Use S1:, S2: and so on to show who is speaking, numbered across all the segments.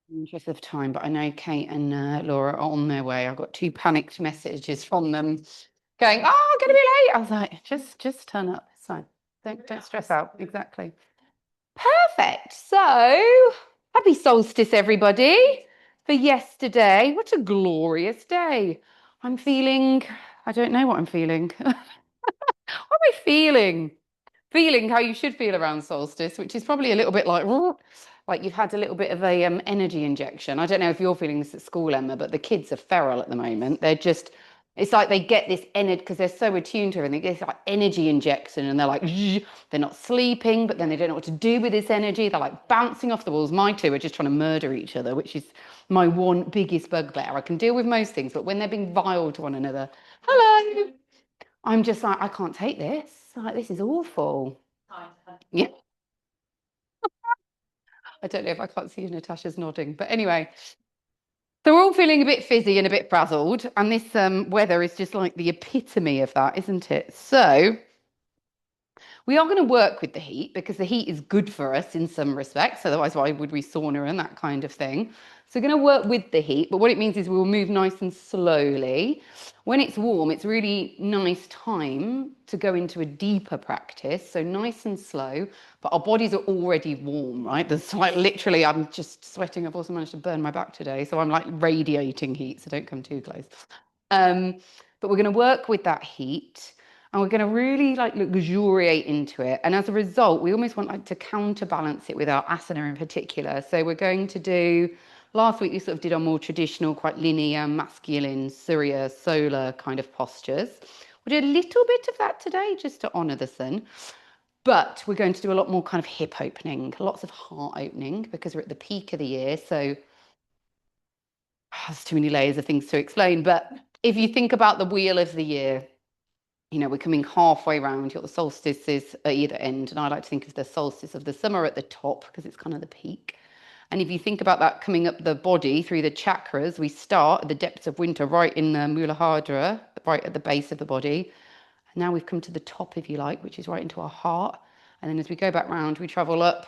S1: Interest of time, but I know Kate and Laura are on their way. I got two panicked messages from them going, "Oh, I'm gonna be late." I was like, just turn up. It's fine. Don't stress out. Exactly. Perfect. So happy solstice, everybody, for yesterday. What a glorious day. I'm feeling, I don't know what I'm feeling. What am I feeling? Feeling how you should feel around solstice, which is probably a little bit like you've had a little bit of a energy injection. I don't know if you're feeling this at school, Emma, but the kids are feral at the moment. They're just, it's like they get this energy because they're so attuned to everything. They get this like energy injection, and they're like, they're not sleeping, but then they don't know what to do with this energy. They're like bouncing off the walls. My two are just trying to murder each other, which is my one biggest bugbear. I can deal with most things, but when they're being vile to one another, hello. I'm just like, I can't take this. Like, this is awful. Yeah. I don't know if I can't see if Natasha's nodding, but anyway. So we're all feeling a bit fizzy and a bit frazzled, and this weather is just like the epitome of that, isn't it? So we are going to work with the heat because the heat is good for us in some respects. Otherwise, why would we sauna and that kind of thing? So we're going to work with the heat, but what it means is we'll move nice and slowly. When it's warm, it's really nice time to go into a deeper practice. So nice and slow, but our bodies are already warm, right? There's like literally, I'm just sweating. I've also managed to burn my back today. So I'm like radiating heat, so don't come too close. Um, but we're going to work with that heat. And we're going to really like luxuriate into it. And as a result, we almost want like to counterbalance it with our asana in particular. So we're going to do, last week we sort of did our more traditional, quite linear, masculine, Surya, solar kind of postures. We'll do a little bit of that today just to honor the sun. But we're going to do a lot more kind of hip opening, lots of heart opening because we're at the peak of the year. So there's too many layers of things to explain. But if you think about the wheel of the year, you know, we're coming halfway round. You've got the solstices at either end. And I like to think of the solstice of the summer at the top because it's kind of the peak. And if you think about that coming up the body through the chakras, we start at the depths of winter right in the Muladhara, right at the base of the body. And now we've come to the top, if you like, which is right into our heart. And then as we go back round, we travel up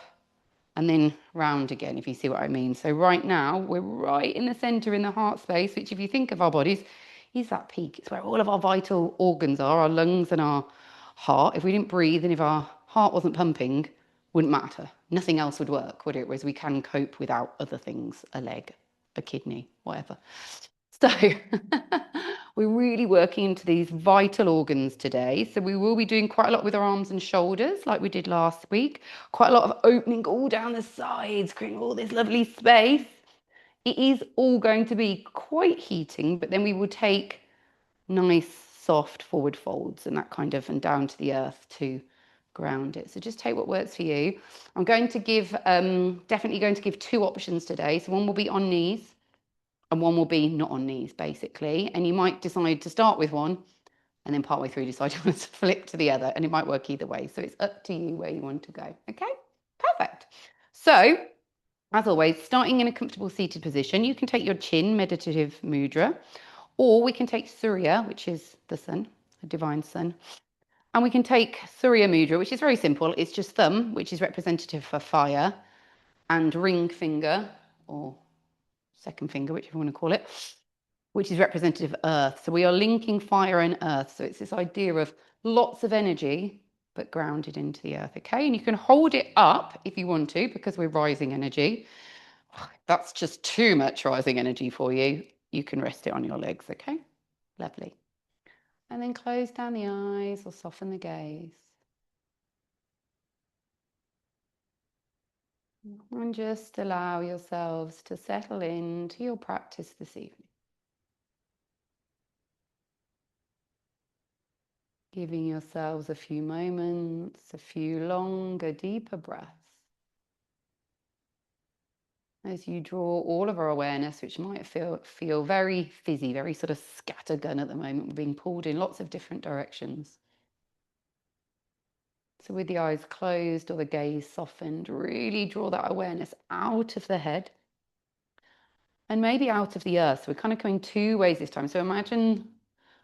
S1: and then round again, if you see what I mean. So right now, we're right in the center in the heart space, which if you think of our bodies, is that peak. It's where all of our vital organs are, our lungs and our heart. If we didn't breathe and if our heart wasn't pumping, wouldn't matter. Nothing else would work, would it? Whereas we can cope without other things, a leg, a kidney, whatever. So we're really working into these vital organs today. So we will be doing quite a lot with our arms and shoulders, like we did last week. Quite a lot of opening all down the sides, creating all this lovely space. It is all going to be quite heating, but then we will take nice, soft forward folds and that kind of, and down to the earth to ground it. So just take what works for you. I'm going to give, definitely going to give two options today. So one will be on knees and one will be not on knees, basically. And you might decide to start with one and then partway through decide you want to flip to the other, and it might work either way. So it's up to you where you want to go. Okay, perfect. So as always, starting in a comfortable seated position, you can take your chin, meditative mudra, or we can take Surya, which is the sun, the divine sun. And we can take Surya Mudra, which is very simple. It's just thumb, which is representative for fire, and ring finger, or second finger, whichever you want to call it, which is representative of earth. So we are linking fire and earth. So it's this idea of lots of energy, but grounded into the earth, okay? And you can hold it up if you want to, because we're rising energy. That's just too much rising energy for you. You can rest it on your legs, okay? Lovely. And then close down the eyes or soften the gaze. And just allow yourselves to settle into your practice this evening. Giving yourselves a few moments, a few longer, deeper breaths. As you draw all of our awareness, which might feel very fizzy, very sort of scattergun at the moment, we're being pulled in lots of different directions. So with the eyes closed or the gaze softened, really draw that awareness out of the head and maybe out of the earth. So we're kind of going two ways this time. So imagine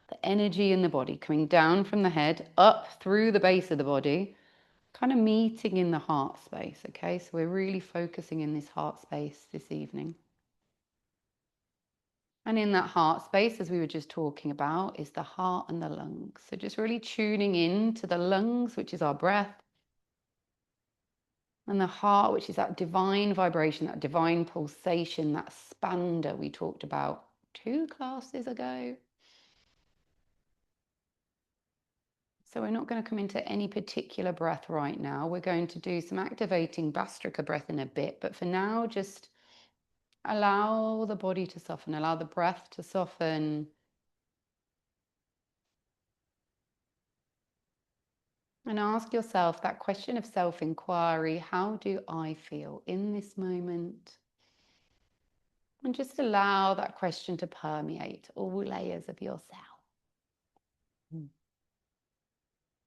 S1: the energy in the body coming down from the head, up through the base of the body, kind of meeting in the heart space, okay? So we're really focusing in this heart space this evening. And in that heart space, as we were just talking about, is the heart and the lungs. So just really tuning in to the lungs, which is our breath, and the heart, which is that divine vibration, that divine pulsation, that expander we talked about 2 classes ago. So we're not going to come into any particular breath right now. We're going to do some activating Bastrika breath in a bit, but for now, just allow the body to soften, allow the breath to soften. And ask yourself that question of self-inquiry: how do I feel in this moment? And just allow that question to permeate all layers of yourself.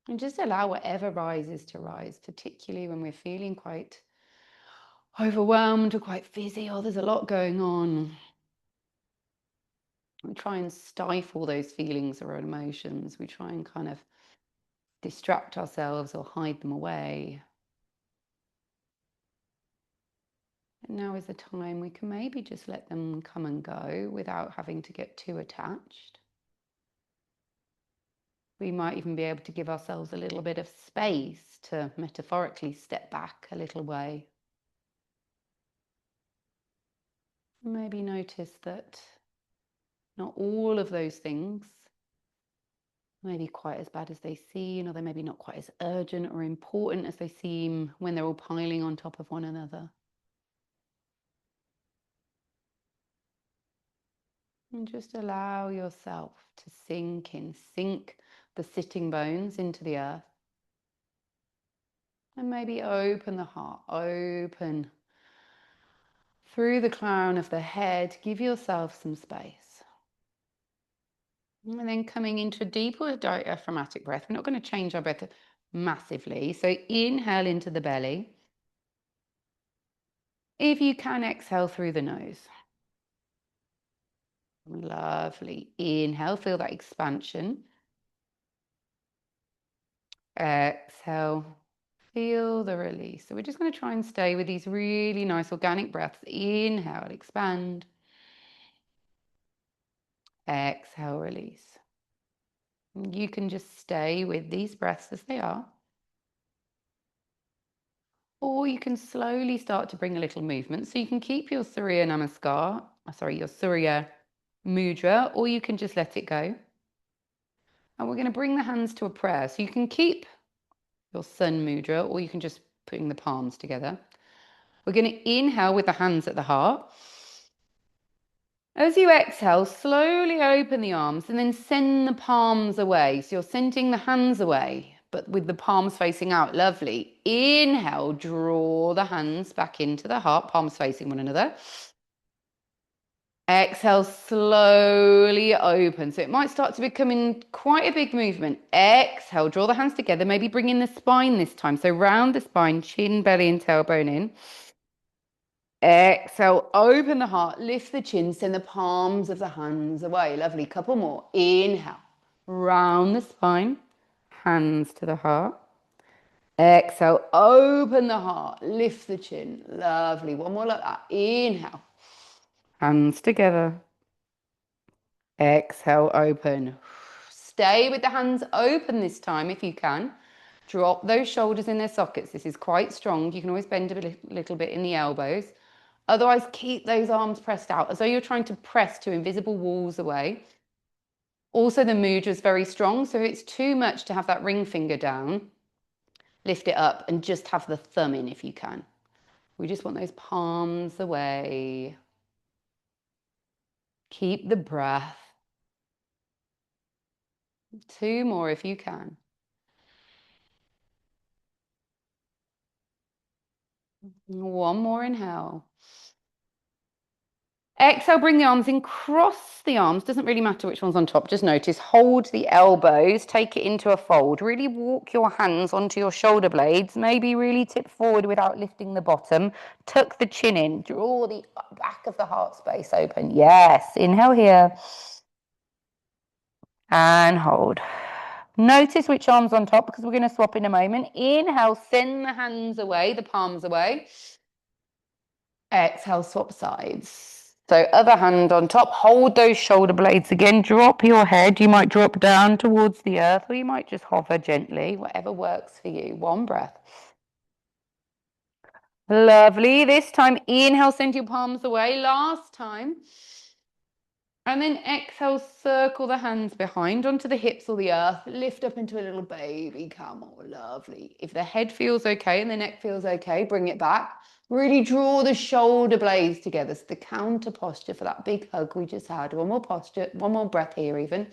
S1: And just allow whatever rises to rise, particularly when we're feeling quite overwhelmed or quite busy, or there's a lot going on. We try and stifle those feelings or emotions. We try and kind of distract ourselves or hide them away. And now is the time we can maybe just let them come and go without having to get too attached. We might even be able to give ourselves a little bit of space to metaphorically step back a little way. Maybe notice that not all of those things may be quite as bad as they seem, or they may be not quite as urgent or important as they seem when they're all piling on top of one another. And just allow yourself to sink the sitting bones into the earth. And maybe open the heart, open through the crown of the head. Give yourself some space. And then coming into a deeper diaphragmatic breath. We're not going to change our breath massively. So inhale into the belly. If you can, exhale through the nose. Lovely. Inhale, feel that expansion. Exhale, feel the release. So we're just going to try and stay with these really nice organic breaths. Inhale, expand. Exhale, release. You can just stay with these breaths as they are. Or you can slowly start to bring a little movement. So you can keep your Surya your Surya Mudra, or you can just let it go. And we're going to bring the hands to a prayer. So you can keep your Sun Mudra, or you can just bring the palms together. We're going to inhale with the hands at the heart. As you exhale, slowly open the arms and then send the palms away. So you're sending the hands away, but with the palms facing out. Lovely. Inhale, draw the hands back into the heart, palms facing one another. Exhale, slowly open. So it might start to become quite a big movement. Exhale, draw the hands together, maybe bring in the spine this time. So round the spine, chin, belly, and tailbone in. Exhale, open the heart, lift the chin, send the palms of the hands away. Lovely. Couple more. Inhale, round the spine, hands to the heart. Exhale, open the heart, lift the chin. Lovely. One more like that. Inhale, hands together. Exhale, open. Stay with the hands open this time if you can. Drop those shoulders in their sockets. This is quite strong. You can always bend a little bit in the elbows. Otherwise, keep those arms pressed out as though you're trying to press two invisible walls away. Also, the mudra is very strong, so if it's too much to have that ring finger down, lift it up and just have the thumb in if you can. We just want those palms away. Keep the breath. 2 more if you can. One more inhale. Exhale, bring the arms in, cross the arms. Doesn't really matter which one's on top. Just notice, hold the elbows, take it into a fold. Really walk your hands onto your shoulder blades. Maybe really tip forward without lifting the bottom. Tuck the chin in. Draw the back of the heart space open. Yes. Inhale here. And hold. Notice which arm's on top because we're going to swap in a moment. Inhale, send the hands away, the palms away. Exhale, swap sides. So other hand on top, hold those shoulder blades again, drop your head. You might drop down towards the earth or you might just hover gently, whatever works for you. One breath. Lovely. This time, inhale, send your palms away. Last time. And then exhale, circle the hands behind onto the hips or the earth. Lift up into a little baby camel. Lovely. If the head feels okay and the neck feels okay, bring it back. Really draw the shoulder blades together. So the counter posture for that big hug we just had. One more posture, one more breath here even.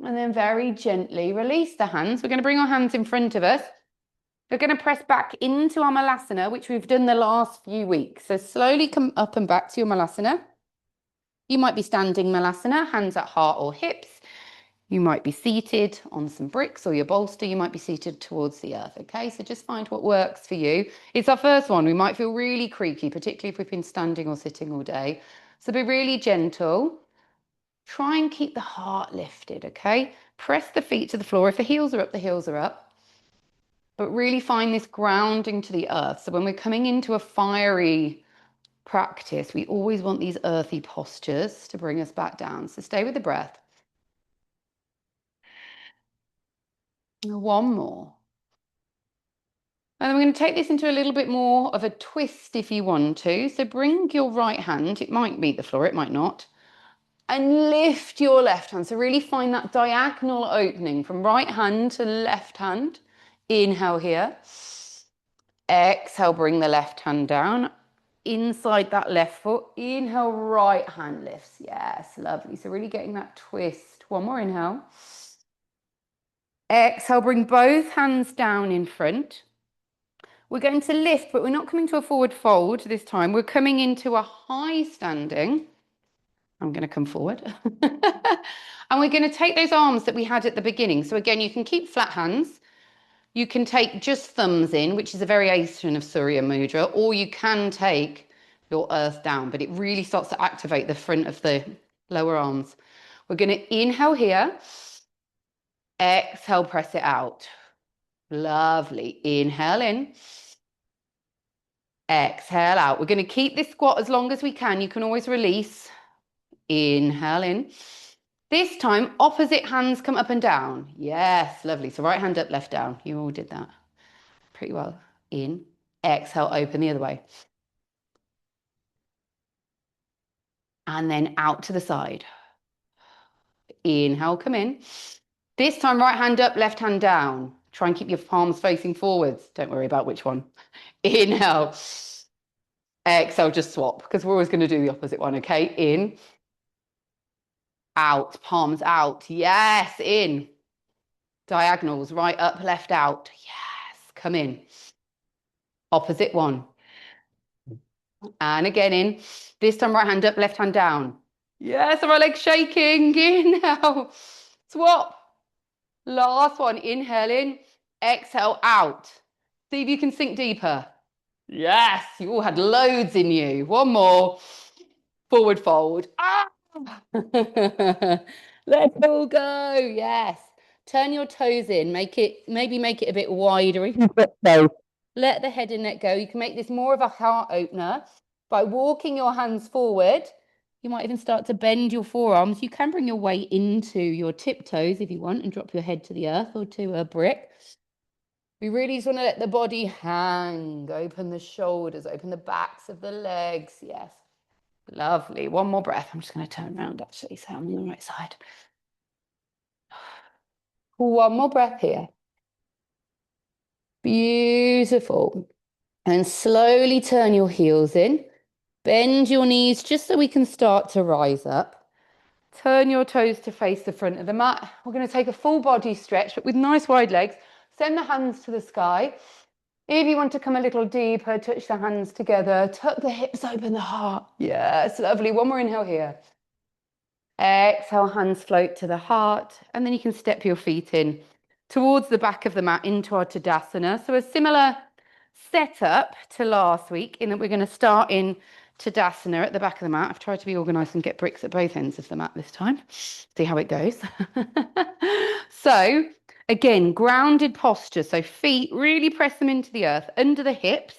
S1: And then very gently release the hands. We're going to bring our hands in front of us. We're going to press back into our Malasana, which we've done the last few weeks. So slowly come up and back to your Malasana. You might be standing Malasana, hands at heart or hips. You might be seated on some bricks or your bolster. You might be seated towards the earth, okay? So just find what works for you. It's our first one. We might feel really creaky, particularly if we've been standing or sitting all day. So be really gentle. Try and keep the heart lifted, okay? Press the feet to the floor. If the heels are up, the heels are up. But really find this grounding to the earth. So when we're coming into a fiery practice, we always want these earthy postures to bring us back down. So stay with the breath. One more. And then we're going to take this into a little bit more of a twist if you want to. So bring your right hand, it might meet the floor, it might not, and lift your left hand. So really find that diagonal opening from right hand to left hand. Inhale here. Exhale, bring the left hand down. Inside that left foot. Inhale, right hand lifts. Yes, lovely. So really getting that twist. One more inhale. Exhale, bring both hands down in front. We're going to lift, but we're not coming to a forward fold this time. We're coming into a high standing. I'm going to come forward. And we're going to take those arms that we had at the beginning. So again, you can keep flat hands. You can take just thumbs in, which is a variation of Surya Mudra, or you can take your earth down, but it really starts to activate the front of the lower arms. We're going to inhale here. Exhale, press it out. Lovely. Inhale in. Exhale out. We're going to keep this squat as long as we can. You can always release. Inhale in. This time, opposite hands come up and down. Yes, lovely. So right hand up, left down. You all did that pretty well. In. Exhale, open the other way. And then out to the side. Inhale, come in. This time, right hand up, left hand down. Try and keep your palms facing forwards. Don't worry about which one. Inhale. Exhale, just swap, because we're always going to do the opposite one, okay? In. Out, palms out. Yes, in. Diagonals, right up, left out. Yes, come in. Opposite one. And again in. This time, right hand up, left hand down. Yes, our legs shaking. Inhale. Swap. Last one. Inhale in. Exhale out. See if you can sink deeper. Yes, you all had loads in you. One more. Forward fold. Ah! Let's all go. Yes. Turn your toes in. Maybe make it a bit wider. Let the head and neck go. You can make this more of a heart opener by walking your hands forward. You might even start to bend your forearms. You can bring your weight into your tiptoes if you want and drop your head to the earth or to a brick. We really just want to let the body hang. Open the shoulders, open the backs of the legs. Yes. Lovely. One more breath. I'm just going to turn around actually, so I'm on the right side. One more breath here. Beautiful. And slowly turn your heels in. Bend your knees just so we can start to rise up. Turn your toes to face the front of the mat. We're going to take a full body stretch, but with nice wide legs. Send the hands to the sky. If you want to come a little deeper, touch the hands together. Tuck the hips, open the heart. Yes, lovely. One more inhale here. Exhale, hands float to the heart. And then you can step your feet in towards the back of the mat into our Tadasana. So a similar setup to last week in that we're going to start in Tadasana at the back of the mat. I've tried to be organized and get bricks at both ends of the mat this time. See how it goes. So again, grounded posture. So feet, really press them into the earth, under the hips,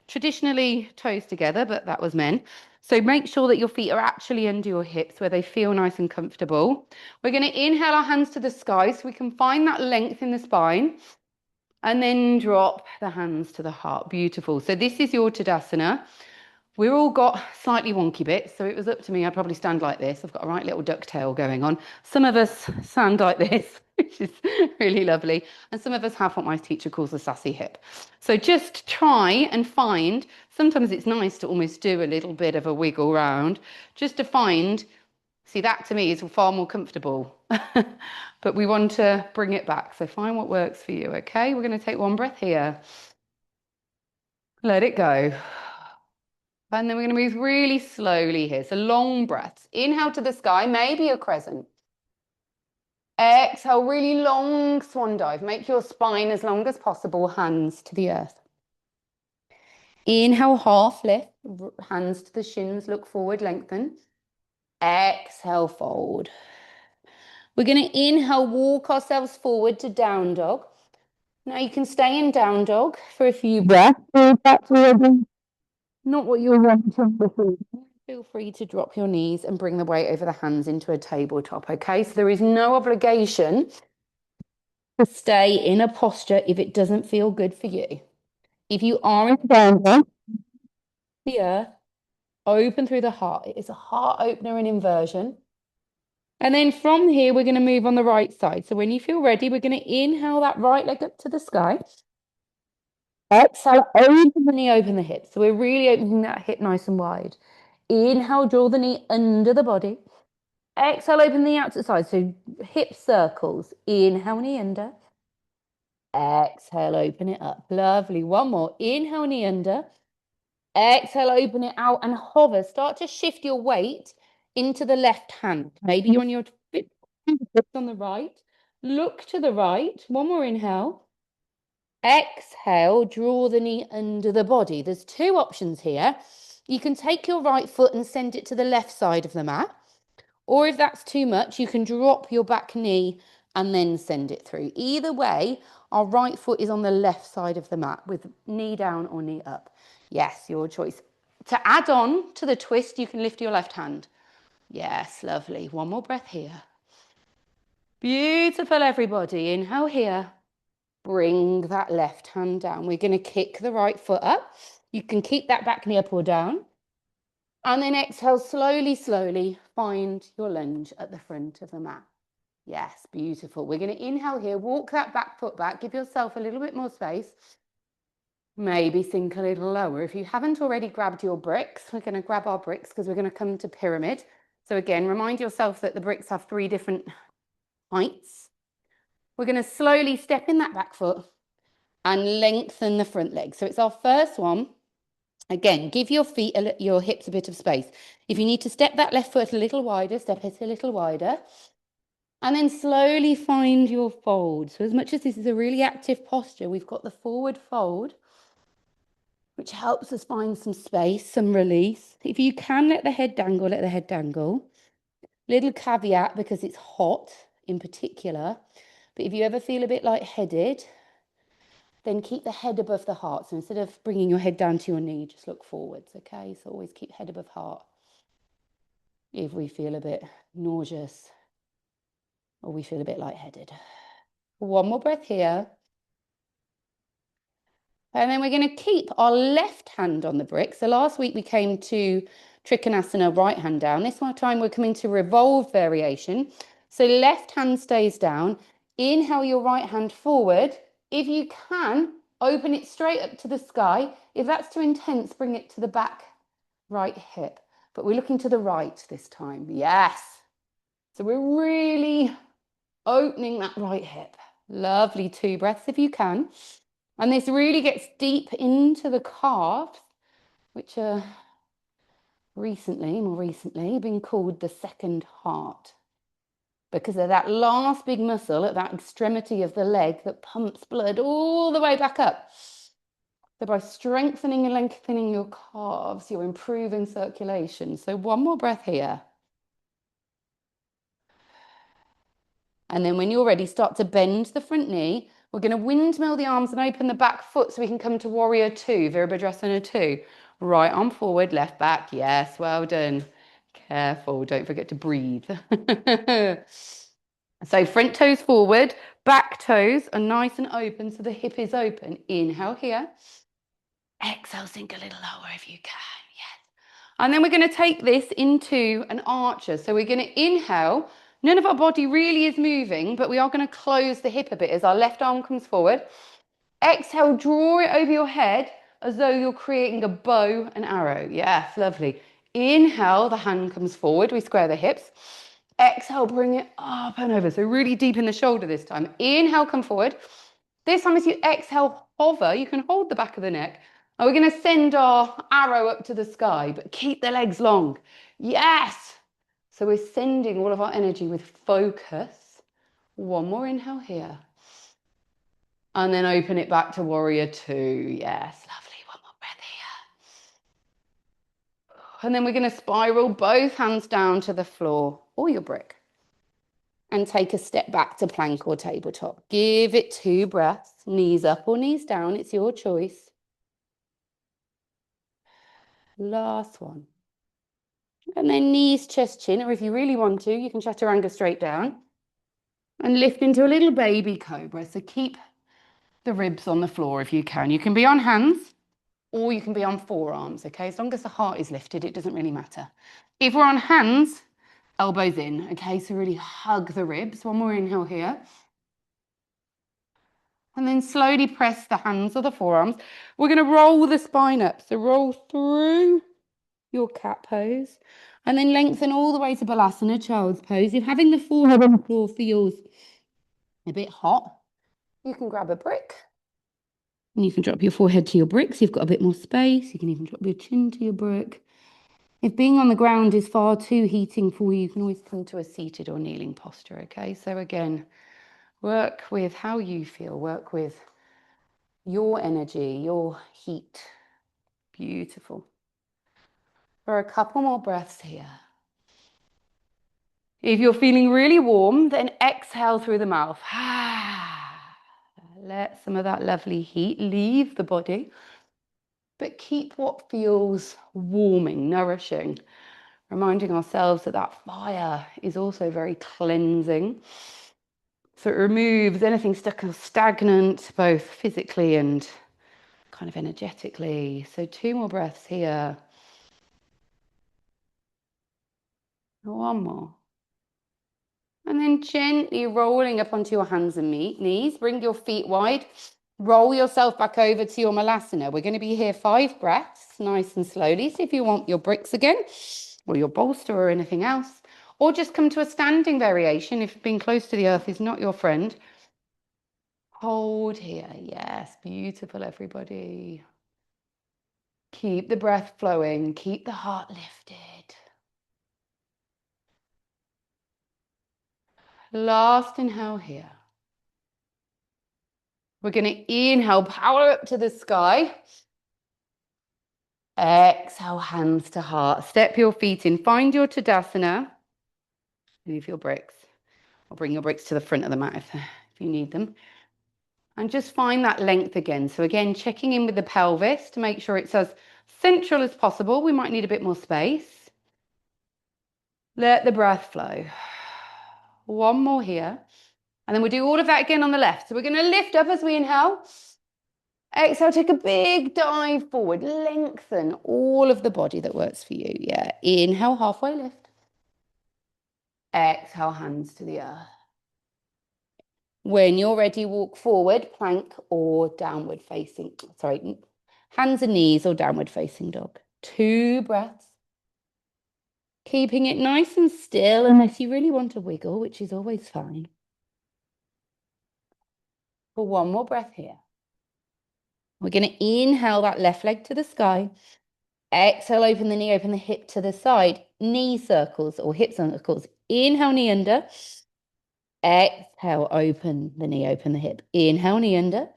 S1: traditionally toes together, but that was men. So make sure that your feet are actually under your hips where they feel nice and comfortable. We're going to inhale our hands to the sky so we can find that length in the spine. And then drop the hands to the heart. Beautiful. So this is your Tadasana. We've all got slightly wonky bits, so it was up to me. I'd probably stand like this. I've got a right little ducktail going on. Some of us stand like this, which is really lovely. And some of us have what my teacher calls a sassy hip. So just try and find, sometimes it's nice to almost do a little bit of a wiggle round, just to find, see, that to me is far more comfortable. But we want to bring it back. So find what works for you, okay? We're going to take one breath here. Let it go. And then we're going to move really slowly here. So long breaths. Inhale to the sky, maybe a crescent. Exhale, really long swan dive. Make your spine as long as possible, hands to the earth. Inhale, half lift, hands to the shins, look forward, lengthen. Exhale, fold. We're going to inhale, walk ourselves forward to down dog. Now you can stay in down dog for a few breaths. Not what you're wanting. Feel free to drop your knees and bring the weight over the hands into a tabletop, okay? So there is no obligation to stay in a posture if it doesn't feel good for you. If you are in down dog, the earth, open through the heart. It is a heart opener in inversion. And then from here, we're going to move on the right side. So when you feel ready, we're going to inhale that right leg up to the sky. Exhale, open the knee, open the hip. So we're really opening that hip nice and wide. Inhale, draw the knee under the body. Exhale, open the out to the side. So hip circles. Inhale, knee under. Exhale, open it up. Lovely. One more. Inhale, knee under. Exhale, open it out and hover. Start to shift your weight into the left hand. Maybe you're on your fingertips on the right. Look to the right. One more inhale. Exhale, draw the knee under the body. There's two options here. You can take your right foot and send it to the left side of the mat. Or if that's too much, you can drop your back knee and then send it through. Either way, our right foot is on the left side of the mat with knee down or knee up. Yes, your choice. To add on to the twist, you can lift your left hand. Yes, lovely. One more breath here. Beautiful, everybody. Inhale here. Bring that left hand down. We're going to kick the right foot up. You can keep that back knee up or down. And then exhale, slowly, slowly find your lunge at the front of the mat. Yes, beautiful. We're going to inhale here, walk that back foot back, give yourself a little bit more space. Maybe sink a little lower. If you haven't already grabbed your bricks, we're going to grab our bricks because we're going to come to pyramid. So again, remind yourself that the bricks have 3 different heights. We're going to slowly step in that back foot and lengthen the front leg. So it's our first one. Again, give your feet, your hips a bit of space. If you need to step that left foot a little wider, step it a little wider. And then slowly find your fold. So as much as this is a really active posture, we've got the forward fold, which helps us find some space, some release. If you can let the head dangle, let the head dangle. Little caveat, because it's hot in particular. But if you ever feel a bit lightheaded, then keep the head above the heart. So instead of bringing your head down to your knee, just look forwards, okay? So always keep head above heart. If we feel a bit nauseous or we feel a bit lightheaded. One more breath here. And then we're going to keep our left hand on the brick. So last week we came to Trikonasana, right hand down. This time we're coming to revolved variation. So left hand stays down. Inhale your right hand forward. If you can, open it straight up to the sky. If that's too intense, bring it to the back right hip. But we're looking to the right this time. Yes. So we're really opening that right hip. Lovely. 2 breaths if you can. And this really gets deep into the calves, which are more recently, been called the second heart. Because they're that last big muscle at that extremity of the leg that pumps blood all the way back up. So by strengthening and lengthening your calves, you're improving circulation. So one more breath here. And then when you're ready, start to bend the front knee. We're going to windmill the arms and open the back foot so we can come to warrior two, Virabhadrasana 2. Right arm forward, left back. Yes, well done. Careful, don't forget to breathe. So front toes forward, back toes are nice and open so the hip is open. Inhale here. Exhale, sink a little lower if you can. Yes. And then we're going to take this into an archer. So we're going to inhale. None of our body really is moving, but we are going to close the hip a bit as our left arm comes forward. Exhale, draw it over your head as though you're creating a bow and arrow. Yes, lovely. Inhale, the hand comes forward. We square the hips. Exhale, bring it up and over. So really deep in the shoulder this time. Inhale, come forward. This time as you exhale, hover. You can hold the back of the neck. And we're going to send our arrow up to the sky, but keep the legs long. Yes. So we're sending all of our energy with focus. One more inhale here. And then open it back to warrior two. Yes, lovely. One more breath here. And then we're going to spiral both hands down to the floor or your brick. And take a step back to plank or tabletop. Give it 2 breaths. Knees up or knees down. It's your choice. Last one. And then knees, chest, chin. Or if you really want to, you can chaturanga straight down. And lift into a little baby cobra. So keep the ribs on the floor if you can. You can be on hands or you can be on forearms, okay? As long as the heart is lifted, it doesn't really matter. If we're on hands, elbows in, okay? So really hug the ribs. One more inhale here. And then slowly press the hands or the forearms. We're going to roll the spine up. So roll through your cat pose. And then lengthen all the way to Malasana, child's pose. If having the forehead on the floor feels a bit hot, you can grab a brick. And you can drop your forehead to your brick so you've got a bit more space. You can even drop your chin to your brick. If being on the ground is far too heating for you, you can always come to a seated or kneeling posture, okay? So again, work with how you feel. Work with your energy, your heat. Beautiful. For a couple more breaths here. If you're feeling really warm, then exhale through the mouth. Let some of that lovely heat leave the body, but keep what feels warming, nourishing, reminding ourselves that that fire is also very cleansing. So it removes anything stuck or stagnant, both physically and kind of energetically. So 2 more breaths here. One more. And then gently rolling up onto your hands and knees. Bring your feet wide. Roll yourself back over to your Malasana. We're going to be here 5 breaths, nice and slowly. So if you want your bricks again, or your bolster or anything else, or just come to a standing variation if being close to the earth is not your friend. Hold here. Yes, beautiful, everybody. Keep the breath flowing. Keep the heart lifted. Last inhale here. We're going to inhale, power up to the sky. Exhale, hands to heart. Step your feet in. Find your Tadasana. Move your bricks. Or bring your bricks to the front of the mat if you need them. And just find that length again. So again, checking in with the pelvis to make sure it's as central as possible. We might need a bit more space. Let the breath flow. One more here. And then we'll do all of that again on the left. So we're going to lift up as we inhale. Exhale, take a big dive forward. Lengthen all of the body that works for you. Yeah. Inhale, halfway lift. Exhale, hands to the earth. When you're ready, walk forward, plank or downward facing. Sorry, hands and knees or downward facing dog. 2 breaths. Keeping it nice and still unless you really want to wiggle, which is always fine. For 1 more breath here. We're going to inhale that left leg to the sky. Exhale, open the knee, open the hip to the side. Knee circles or hip circles. Inhale, knee under. Exhale, open the knee, open the hip. Inhale, knee under.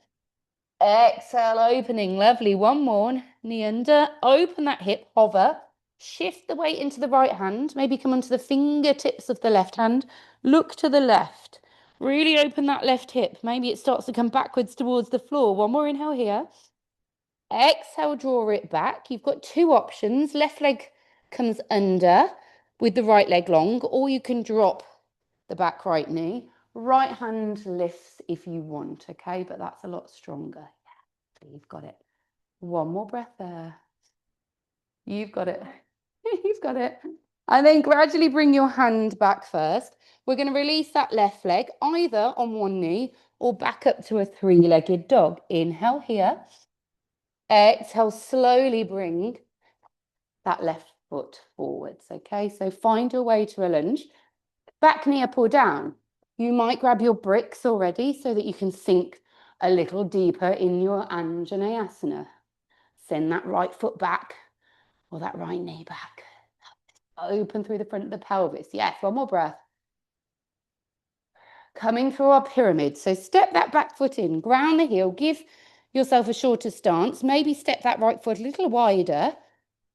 S1: Exhale, opening. Lovely. One more. Knee under. Open that hip. Hover. Shift the weight into the right hand. Maybe come onto the fingertips of the left hand. Look to the left. Really open that left hip. Maybe it starts to come backwards towards the floor. One more inhale here. Exhale, draw it back. You've got two options. Left leg comes under with the right leg long, or you can drop the back right knee. Right hand lifts if you want, okay? But that's a lot stronger. Yeah, you've got it. One more breath there. You've got it. You've got it. And then gradually bring your hand back first. We're going to release that left leg either on one knee or back up to a three-legged dog. Inhale here. Exhale, slowly bring that left foot forwards, okay? So find your way to a lunge. Back knee up or down. You might grab your bricks already so that you can sink a little deeper in your Anjaneyasana. Send that right foot back or that right knee back. Open through the front of the pelvis. Yes, one more breath. Coming through our pyramid. So step that back foot in, ground the heel, give yourself a shorter stance. Maybe step that right foot a little wider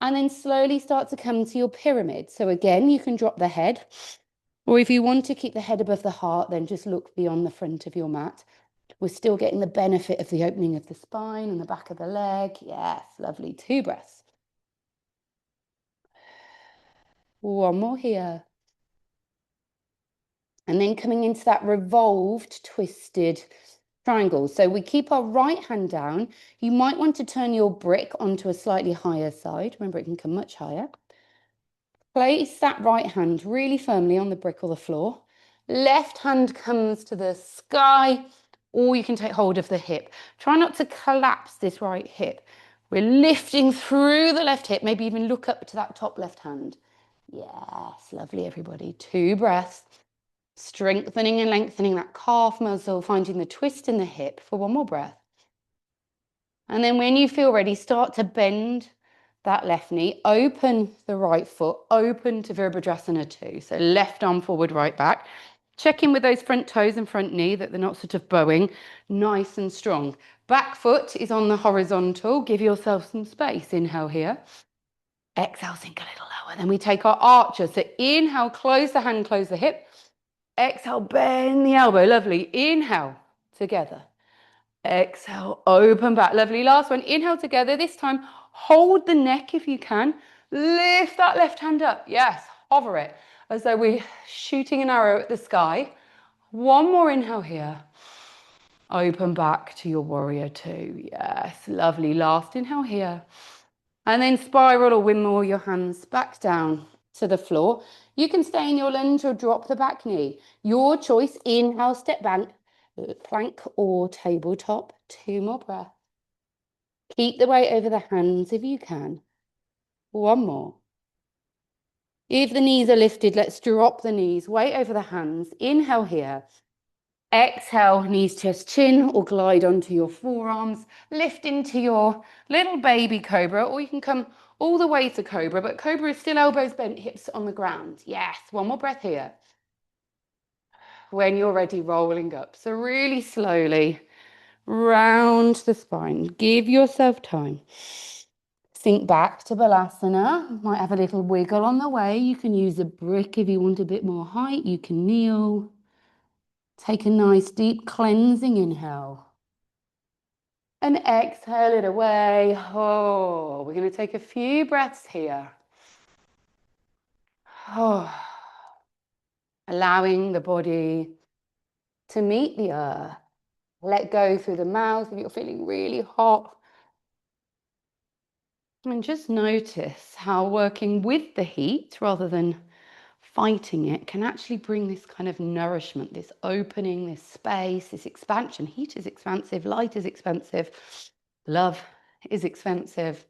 S1: and then slowly start to come to your pyramid. So again, you can drop the head, or if you want to keep the head above the heart, then just look beyond the front of your mat. We're still getting the benefit of the opening of the spine and the back of the leg. Yes, lovely. 2 breaths. One more here. And then coming into that revolved, twisted triangle. So we keep our right hand down. You might want to turn your brick onto a slightly higher side. Remember, it can come much higher. Place that right hand really firmly on the brick or the floor. Left hand comes to the sky, or you can take hold of the hip. Try not to collapse this right hip. We're lifting through the left hip, maybe even look up to that top left hand. Yes, lovely, everybody. 2 breaths. Strengthening and lengthening that calf muscle, finding the twist in the hip for one more breath. And then when you feel ready, start to bend that left knee, open the right foot, open to Virabhadrasana 2. So left arm forward, right back. Check in with those front toes and front knee that they're not sort of bowing, nice and strong. Back foot is on the horizontal. Give yourself some space. Inhale here. Exhale, sink a little lower. Then we take our archer. So inhale, close the hand, close the hip. Exhale, bend the elbow. Lovely. Inhale, together. Exhale, open back. Lovely. Last one. Inhale together. This time, hold the neck if you can. Lift that left hand up. Yes, hover it as though we're shooting an arrow at the sky. One more inhale here. Open back to your warrior 2. Yes, lovely. Last inhale here. And then spiral or windmill your hands back down to the floor. You can stay in your lunge or drop the back knee. Your choice. Inhale, step back, plank or tabletop. 2 more breaths. Keep the weight over the hands if you can. One more. If the knees are lifted, let's drop the knees, weight over the hands. Inhale here. Exhale, knees, chest, chin, or glide onto your forearms. Lift into your little baby cobra, or you can come all the way to cobra, but cobra is still elbows bent, hips on the ground. Yes, one more breath here. When you're ready, rolling up. So really slowly, round the spine. Give yourself time. Sink back to Balasana. Might have a little wiggle on the way. You can use a brick if you want a bit more height. You can kneel. Take a nice deep cleansing inhale. And exhale it away. Oh, we're going to take a few breaths here. Oh, allowing the body to meet the earth. Let go through the mouth if you're feeling really hot. And just notice how working with the heat rather than fighting it can actually bring this kind of nourishment, this opening, this space, this expansion. Heat is expansive, light is expansive, love is expansive.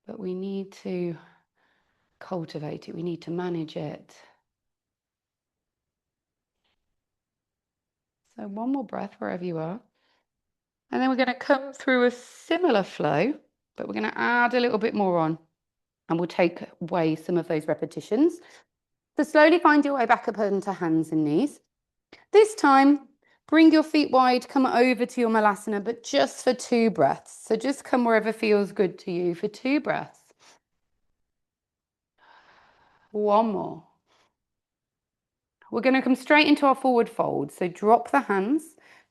S1: But we need to cultivate it, we need to manage it. So one more breath wherever you are. And then we're going to come through a similar flow, but we're going to add a little bit more on. And we'll take away some of those repetitions. So slowly find your way back up onto hands and knees. This time, bring your feet wide, come over to your Malasana, but just for 2 breaths. So just come wherever feels good to you for 2 breaths. One more. We're going to come straight into our forward fold. So drop the hands,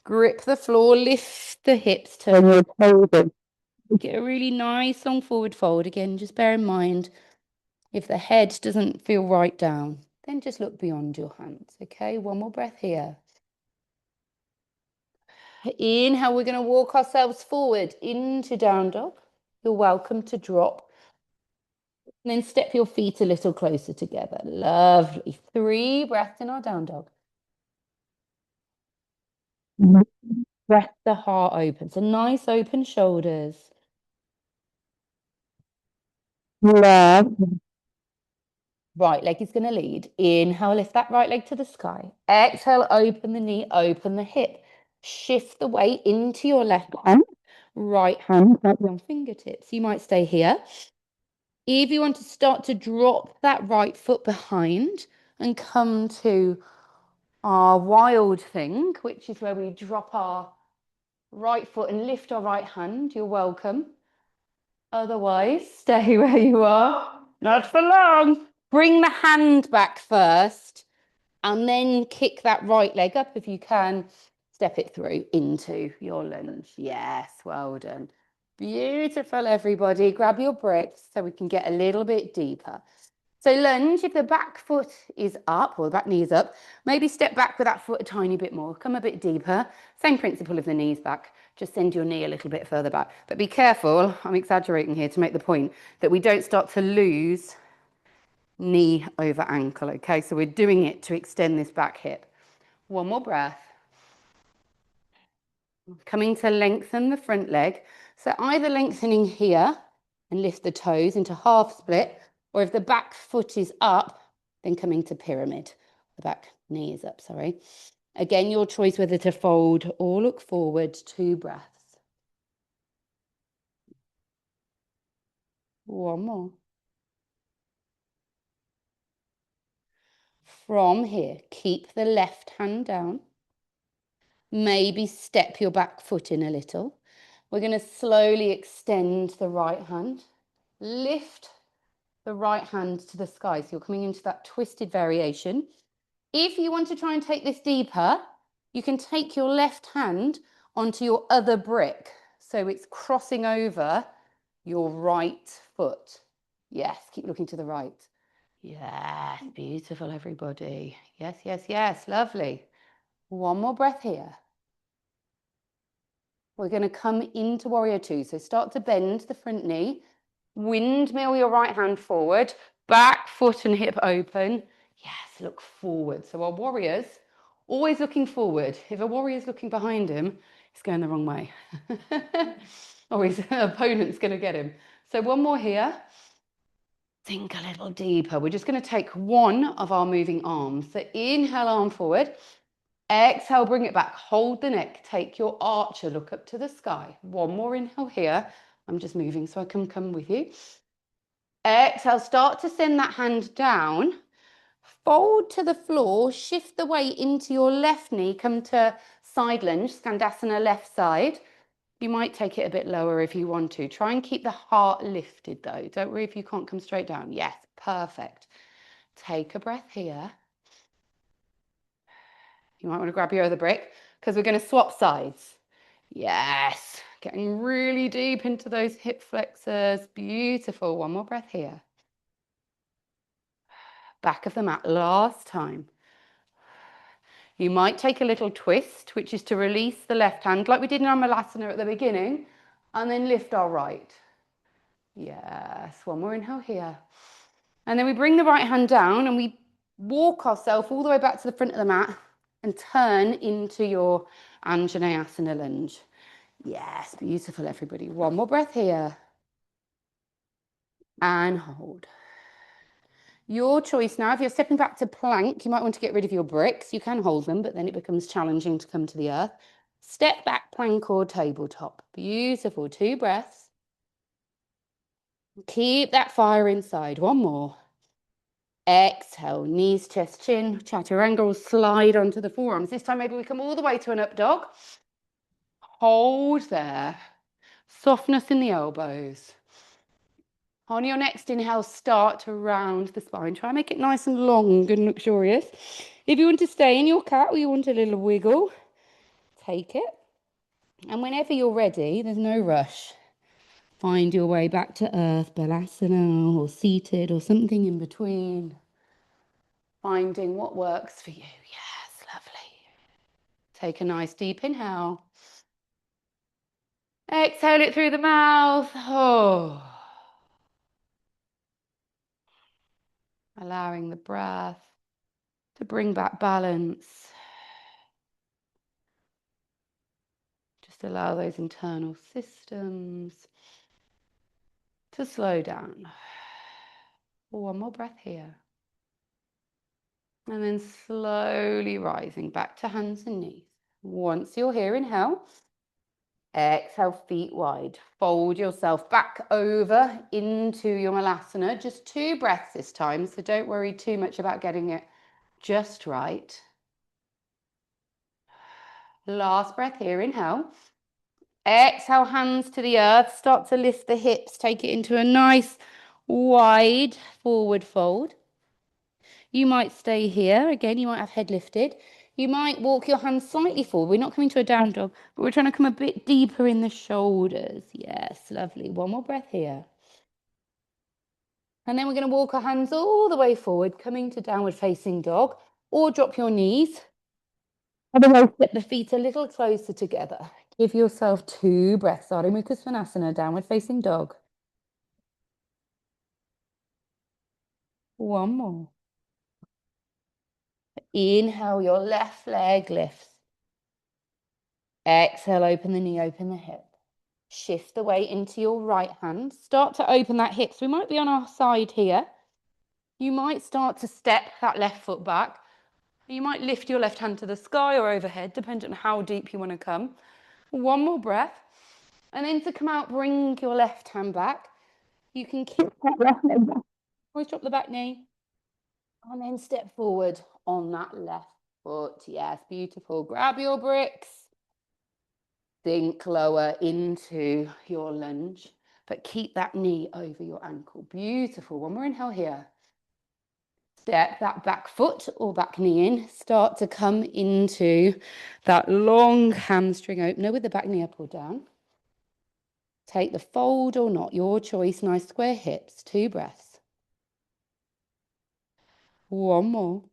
S1: grip the floor, lift the hips, turn your toes in. Get a really nice long forward fold. Again, just bear in mind, if the head doesn't feel right down, then just look beyond your hands. Okay, one more breath here. Inhale, we're going to walk ourselves forward into down dog. You're welcome to drop. And then step your feet a little closer together. Lovely. 3 breaths in our down dog. Breath the heart open. So nice open shoulders. Love. Right leg is going to lead. Inhale, lift that right leg to the sky. Exhale, open the knee, open the hip. Shift the weight into your left hand. Right hand might be on fingertips. You might stay here. If you want to start to drop that right foot behind and come to our wild thing, which is where we drop our right foot and lift our right hand, you're welcome. Otherwise, stay where you are. Not for long. Bring the hand back first and then kick that right leg up if you can. Step it through into your lunge. Yes, well done. Beautiful, everybody. Grab your bricks so we can get a little bit deeper. So lunge, if the back foot is up or the back knee is up, maybe step back with that foot a tiny bit more. Come a bit deeper. Same principle of the knees back. Just send your knee a little bit further back. But be careful, I'm exaggerating here to make the point, that we don't start to lose knee over ankle, okay? So we're doing it to extend this back hip. One more breath. Coming to lengthen the front leg. So either lengthening here and lift the toes into half split, or if the back foot is up, then coming to pyramid. The back knee is up, sorry. Again, your choice whether to fold or look forward. 2 breaths. One more. From here, keep the left hand down. Maybe step your back foot in a little. We're going to slowly extend the right hand. Lift the right hand to the sky. So you're coming into that twisted variation. If you want to try and take this deeper, you can take your left hand onto your other brick. So it's crossing over your right foot. Yes, keep looking to the right. Yes, beautiful, everybody. Yes, yes, yes, lovely. One more breath here. We're going to come into warrior 2. So start to bend the front knee. Windmill your right hand forward. Back foot and hip open. Yes, look forward. So our warriors, always looking forward. If a warrior's looking behind him, he's going the wrong way. Or his opponent's going to get him. So one more here. Think a little deeper. We're just going to take one of our moving arms. So inhale, arm forward. Exhale, bring it back. Hold the neck. Take your archer. Look up to the sky. One more inhale here. I'm just moving so I can come with you. Exhale, start to send that hand down. Fold to the floor. Shift the weight into your left knee. Come to side lunge, Skandasana left side. You might take it a bit lower if you want to. Try and keep the heart lifted though. Don't worry if you can't come straight down. Yes, perfect. Take a breath here. You might want to grab your other brick because we're going to swap sides. Yes, getting really deep into those hip flexors. Beautiful. One more breath here. Back of the mat, last time. You might take a little twist, which is to release the left hand, like we did in our Malasana at the beginning, and then lift our right. Yes, one more inhale here. And then we bring the right hand down and we walk ourselves all the way back to the front of the mat and turn into your Anjaneyasana lunge. Yes, beautiful, everybody. One more breath here. And hold. Your choice now. If you're stepping back to plank, you might want to get rid of your bricks. You can hold them, but then it becomes challenging to come to the earth. Step back, plank or tabletop. Beautiful. 2 breaths. Keep that fire inside. One more. Exhale, knees, chest, chin, chaturanga, slide onto the forearms. This time maybe we come all the way to an up dog. Hold there. Softness in the elbows. On your next inhale, start to round the spine. Try and make it nice and long and luxurious. If you want to stay in your cat or you want a little wiggle, take it. And whenever you're ready, there's no rush. Find your way back to earth, Malasana or seated or something in between. Finding what works for you. Yes, lovely. Take a nice deep inhale. Exhale it through the mouth. Oh. Allowing the breath to bring back balance. Just allow those internal systems to slow down. One more breath here. And then slowly rising back to hands and knees. Once you're here, inhale. Exhale, feet wide. Fold yourself back over into your Malasana. Just 2 breaths this time, so don't worry too much about getting it just right. Last breath here, inhale. Exhale, hands to the earth. Start to lift the hips. Take it into a nice wide forward fold. You might stay here. Again, you might have head lifted. You might walk your hands slightly forward. We're not coming to a down dog, but we're trying to come a bit deeper in the shoulders. Yes, lovely. One more breath here. And then we're going to walk our hands all the way forward, coming to downward facing dog, or drop your knees. Otherwise, get the feet a little closer together. Give yourself 2 breaths. Ardha Mukha Svanasana, downward facing dog. One more. Inhale, your left leg lifts. Exhale, open the knee, open the hip. Shift the weight into your right hand. Start to open that hip. So we might be on our side here. You might start to step that left foot back. You might lift your left hand to the sky or overhead, depending on how deep you want to come. One more breath. And then to come out, bring your left hand back. You can keep that left leg back. Always drop the back knee. And then step forward on that left foot. Yes, beautiful. Grab your bricks. Sink lower into your lunge, but keep that knee over your ankle. Beautiful. One more inhale here. Step that back foot or back knee in. Start to come into that long hamstring opener with the back knee up or down. Take the fold or not, your choice. Nice square hips. 2 breaths. One more.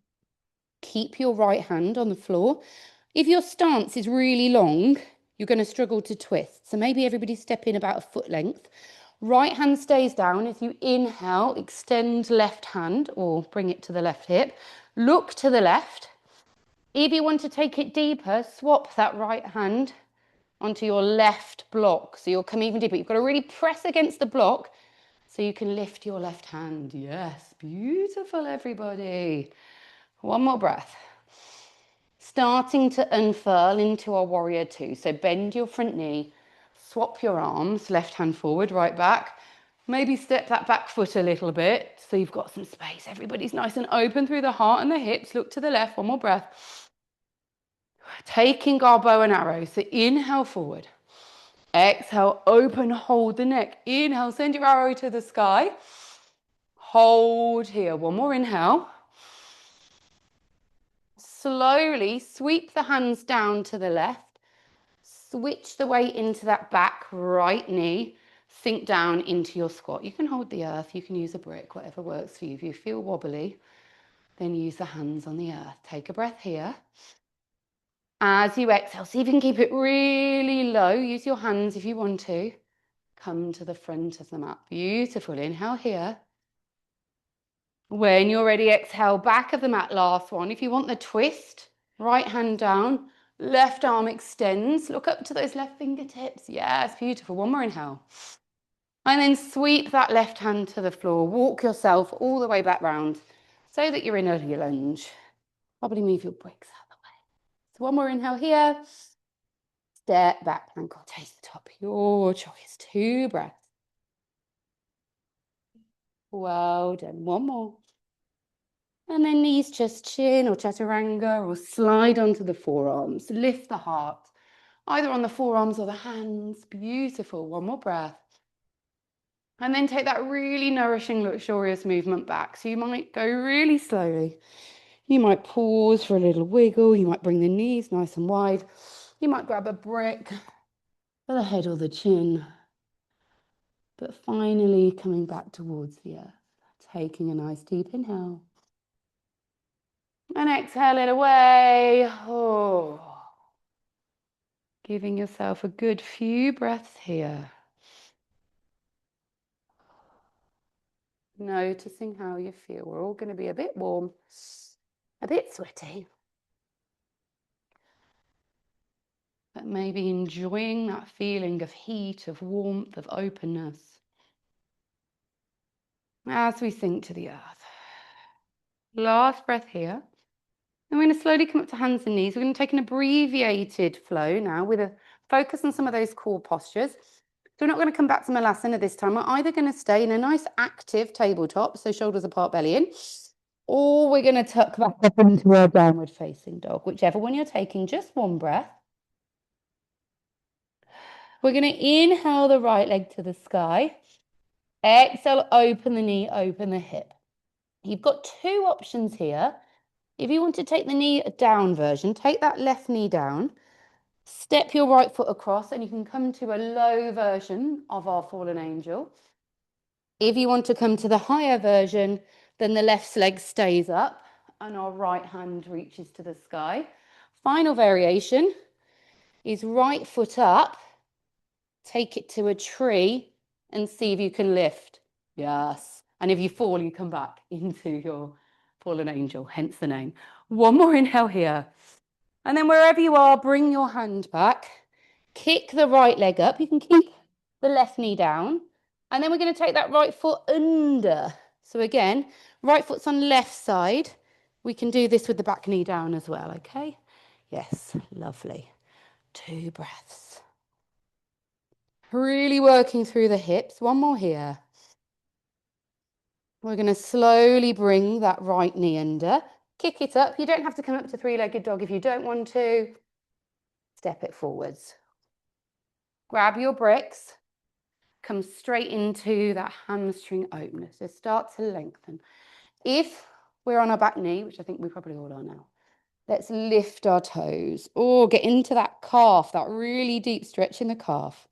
S1: Keep your right hand on the floor. If your stance is really long, you're going to struggle to twist. So maybe everybody step in about a foot length. Right hand stays down. As you inhale, extend left hand or bring it to the left hip. Look to the left. If you want to take it deeper, swap that right hand onto your left block. So you'll come even deeper. You've got to really press against the block so you can lift your left hand. Yes, beautiful, everybody. One more breath. Starting to unfurl into our warrior 2. So bend your front knee, swap your arms, left hand forward, right back. Maybe step that back foot a little bit so you've got some space. Everybody's nice and open through the heart and the hips. Look to the left. One more breath. Taking our bow and arrow. So inhale forward. Exhale, open, hold the neck. Inhale, send your arrow to the sky. Hold here. One more inhale. Slowly sweep the hands down to the left. Switch the weight into that back right knee. Sink down into your squat. You can hold the earth. You can use a brick, whatever works for you. If you feel wobbly, then use the hands on the earth. Take a breath here. As you exhale, see if you can keep it really low. Use your hands if you want to. Come to the front of the mat. Beautiful. Inhale here. When you're ready, exhale, back of the mat, last one. If you want the twist, right hand down, left arm extends. Look up to those left fingertips. Yes, beautiful. One more inhale. And then sweep that left hand to the floor. Walk yourself all the way back round so that you're in a lunge. Probably move your bricks out of the way. So one more inhale here. Step back, ankle taste the top. Your choice. 2 breaths. Well done. One more. And then knees, chest, chin, or chaturanga, or slide onto the forearms. Lift the heart, either on the forearms or the hands. Beautiful. One more breath. And then take that really nourishing, luxurious movement back. So you might go really slowly. You might pause for a little wiggle. You might bring the knees nice and wide. You might grab a brick for the head or the chin. But finally coming back towards the earth. Taking a nice deep inhale. And exhale it away. Oh. Giving yourself a good few breaths here. Noticing how you feel. We're all going to be a bit warm, a bit sweaty. But maybe enjoying that feeling of heat, of warmth, of openness as we sink to the earth. Last breath here. And we're going to slowly come up to hands and knees. We're going to take an abbreviated flow now with a focus on some of those core postures. So we're not going to come back to Malasana this time. We're either going to stay in a nice active tabletop, so shoulders apart, belly in, or we're going to tuck back up into our downward facing dog, whichever one you're taking, just one breath. We're going to inhale the right leg to the sky. Exhale, open the knee, open the hip. You've got two options here. If you want to take the knee down version, take that left knee down, step your right foot across, and you can come to a low version of our fallen angel. If you want to come to the higher version, then the left leg stays up and our right hand reaches to the sky. Final variation is right foot up, take it to a tree and see if you can lift. Yes. And if you fall, you come back into your fallen angel, hence the name. One more inhale here. And then wherever you are, bring your hand back. Kick the right leg up. You can keep the left knee down. And then we're going to take that right foot under. So again, right foot's on left side. We can do this with the back knee down as well, okay? Yes, lovely. 2 breaths. Really working through the hips. One more here. We're going to slowly bring that right knee under. Kick it up. You don't have to come up to 3-legged dog if you don't want to. Step it forwards. Grab your bricks. Come straight into that hamstring opener. So start to lengthen. If we're on our back knee, which I think we probably all are now, let's lift our toes. Or get into that calf, that really deep stretch in the calf.